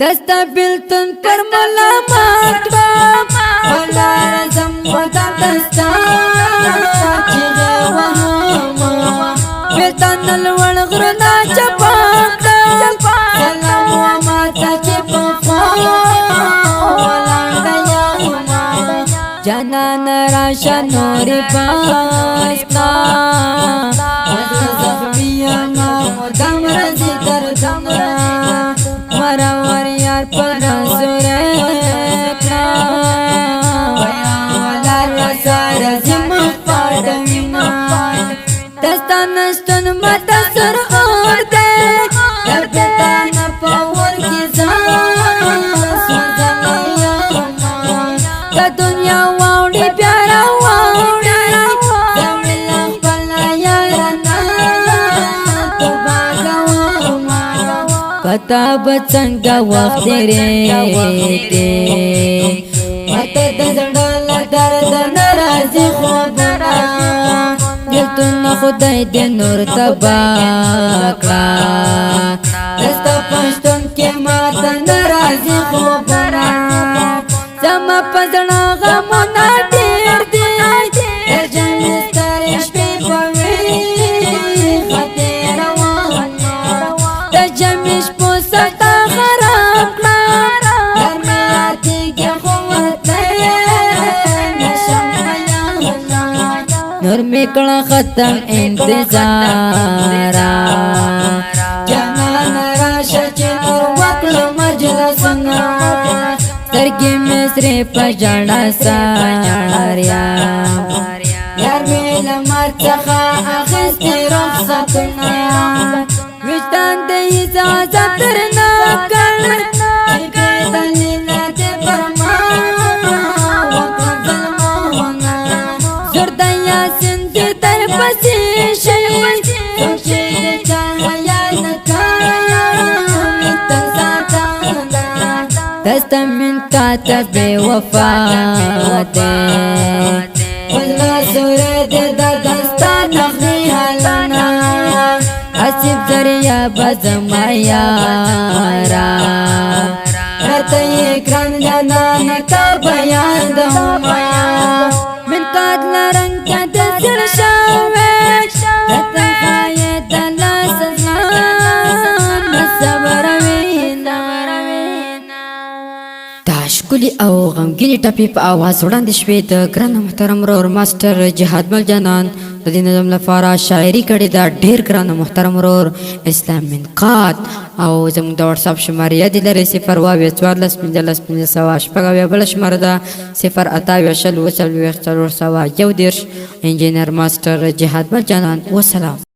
دستا بلتن پر ملامات با ولا رزم ودا دستا چیغه وهاما بلتن الوڑ غرنا چپاک سلام وماتا چپا ولا دیاما جانان راشا نوری باستا زخمیانا مدام رزی دردنا مرور یار پر سورتنا ولا رسار زم پاڑوینا دستانشتن متا سر اور دے دربتان پاور کی زان سوزنیا دا دنیا واوڑی پیارا واوڑی زملا پلا یارنا تو باگواما پتا بچنگا وقت ریتے متا دزڑال درد نرازی خوبرا دلتون خدای دی نور تباکلا دستا پشتون کی ماتا نرازی خوبرا زما پزڑا غمونا دیر دی در جنسترش پی پوی خطی روانا در جمعش پوستا خراب کلا در میاتی کی خوت نشم نیانا نور میکڑا ختم انتظارا جانان راشا چی نور وکل مجلسنا سرگی مصری پجاڑا ساریا یار میلا مرچخا اخستی رخصتنا وشتان دی اجازت درنا کر بیدلی ناتی فرمان وکل ظلمونا زردیا سندی در پسی شید سوشید چاہیا نکامیتن ساتانا دستا من کاتا بے وفاتے وزلا سورد دا دستا نخی حالنا حسیب ذریعہ بزم یارا رتا اکران جانا نکا بیان دہما من قاتل رنگ کا دسر شاوش رتا خاید اللہ سزان نصبر وینا ښکلي او غمګینې ټپې په اواز وړاندې شوې د ګران محترم ورور ماسټر جهاد مل جانان د دې نظم لپاره شاعري کړې ده ډېر ګران محترم ورور اسلام منقاد او زموږ د وټساپ شمارې یادې لرئ 0 22 14 15 1500 شپږ اویا بله شماره ده 0 28 شل 40 411 انجینر ماسټر جهاد مل جانان وسلام